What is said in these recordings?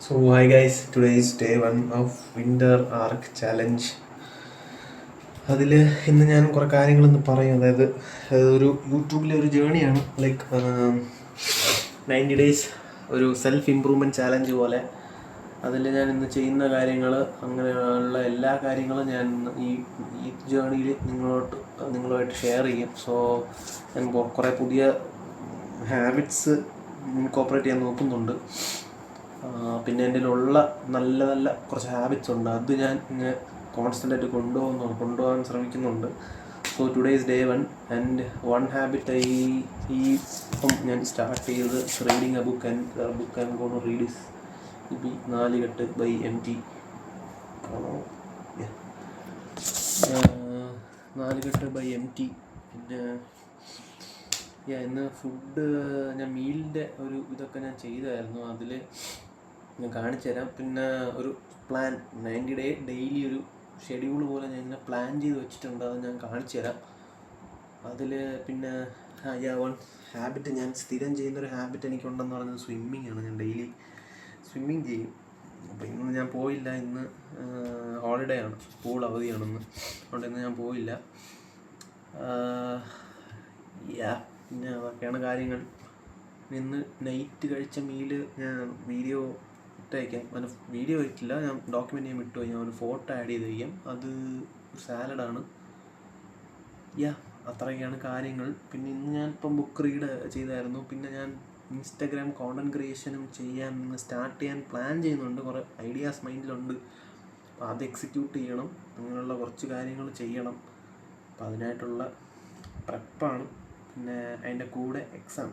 So hi guys, today is day 1 of Winter Arc Challenge. അതിൽ ഇന്ന് ഞാൻ കുറേ കാര്യങ്ങളൊന്ന് പറയും. അതായത് ഒരു യൂട്യൂബിലെ ഒരു ജേണിയാണ്, ലൈക്ക് 90 ഡേയ്സ് ഒരു സെൽഫ് ഇമ്പ്രൂവ്മെൻറ്റ് ചാലഞ്ച് പോലെ. അതിൽ ഞാൻ ഇന്ന് ചെയ്യുന്ന കാര്യങ്ങൾ, അങ്ങനെയുള്ള എല്ലാ കാര്യങ്ങളും ഞാൻ ഈ ജേണിയിൽ നിങ്ങളുമായിട്ട് ഷെയർ ചെയ്യും. സോ ഞാൻ കുറേ പുതിയ ഹാബിറ്റ്സ് ഇൻകോപ്പറേറ്റ് ചെയ്യാൻ നോക്കുന്നുണ്ട്. പിന്നെ എൻ്റെ ഉള്ള നല്ല നല്ല കുറച്ച് ഹാബിറ്റ്സ് ഉണ്ട്, അത് ഞാൻ കോൺസ്റ്റൻ്റായിട്ട് കൊണ്ടുപോകാൻ ശ്രമിക്കുന്നുണ്ട്. So today is day 1 and one habit ഇപ്പം ഞാൻ സ്റ്റാർട്ട് ചെയ്തത് reading a book and gone to read is be Nalukettu by MT. Nalukettu by MT. പിന്നെ ഇന്ന് ഫുഡ് ഞാൻ മീലിൻ്റെ ഇതൊക്കെ ഞാൻ ചെയ്തായിരുന്നു, അതിൽ ഞാൻ കാണിച്ചു തരാം. പിന്നെ ഒരു പ്ലാൻ 90 ഡേ ഡെയിലി ഒരു ഷെഡ്യൂൾ പോലെ ഞാൻ ഇങ്ങനെ പ്ലാൻ ചെയ്ത് വെച്ചിട്ടുണ്ട്, അത് ഞാൻ കാണിച്ചു തരാം. അതിൽ പിന്നെ വൺ ഹാബിറ്റ്, ഞാൻ സ്ഥിരം ചെയ്യുന്നൊരു ഹാബിറ്റ് എനിക്കുണ്ടെന്ന് പറയുന്നത് സ്വിമ്മിങ് ആണ്. ഞാൻ ഡെയിലി സ്വിമ്മിങ് ചെയ്യും. അപ്പോൾ ഇന്ന് ഞാൻ പോയില്ല, ഇന്ന് ഹോളിഡേ ആണ്, സ്കൂൾ അവധിയാണെന്ന്, അതുകൊണ്ട് ഇന്ന് ഞാൻ പോയില്ല. പിന്നെ അതൊക്കെയാണ് കാര്യങ്ങൾ. ഇന്ന് നൈറ്റ് കഴിച്ച മീല് ഞാൻ വീഡിയോ ഇട്ടയക്കാം. വീഡിയോ ഇട്ടില്ല, ഞാൻ ഡോക്യുമെൻ്റ് ചെയ്യാൻ വിട്ടുപോയി. ഞാൻ ഒരു ഫോട്ടോ ആഡ് ചെയ്ത് വയ്ക്കാം. അത് സാലഡാണ്. അത്രയൊക്കെയാണ് കാര്യങ്ങൾ. പിന്നെ ഇന്ന് ഞാൻ ഇപ്പം ബുക്ക് റീഡ് ചെയ്തായിരുന്നു. പിന്നെ ഞാൻ ഇൻസ്റ്റാഗ്രാം കോണ്ടൻറ് ക്രിയേഷനും സ്റ്റാർട്ട് ചെയ്യാൻ പ്ലാൻ ചെയ്യുന്നുണ്ട്. കുറേ ഐഡിയാസ് മൈൻഡിലുണ്ട്. അപ്പോൾ അത് എക്സിക്യൂട്ട് ചെയ്യണം. അങ്ങനെയുള്ള കുറച്ച് കാര്യങ്ങൾ ചെയ്യണം. അപ്പോൾ അതിനായിട്ടുള്ള പ്രെപ്പാണ്. പിന്നെ അതിൻ്റെ കൂടെ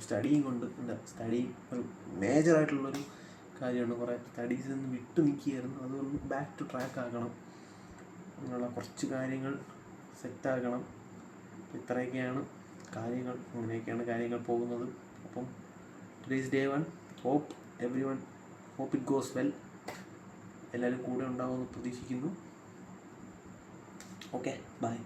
സ്റ്റഡിയും കൊണ്ട് സ്റ്റഡിയും ഒരു മേജറായിട്ടുള്ളൊരു കാര്യമാണ്. കുറേ സ്റ്റഡീസിൽ നിന്ന് വിട്ടു നിൽക്കുകയായിരുന്നു, അതൊന്ന് ബാക്ക് ടു ട്രാക്ക് ആക്കണം. അങ്ങനെയുള്ള കുറച്ച് കാര്യങ്ങൾ സെറ്റാക്കണം. ഇത്രയൊക്കെയാണ് കാര്യങ്ങൾ, അങ്ങനെയൊക്കെയാണ് കാര്യങ്ങൾ പോകുന്നത്. അപ്പം today's day 1. Hope it goes well. എല്ലാവരും കൂടെ ഉണ്ടാവുമെന്ന് പ്രതീക്ഷിക്കുന്നു. Okay, by.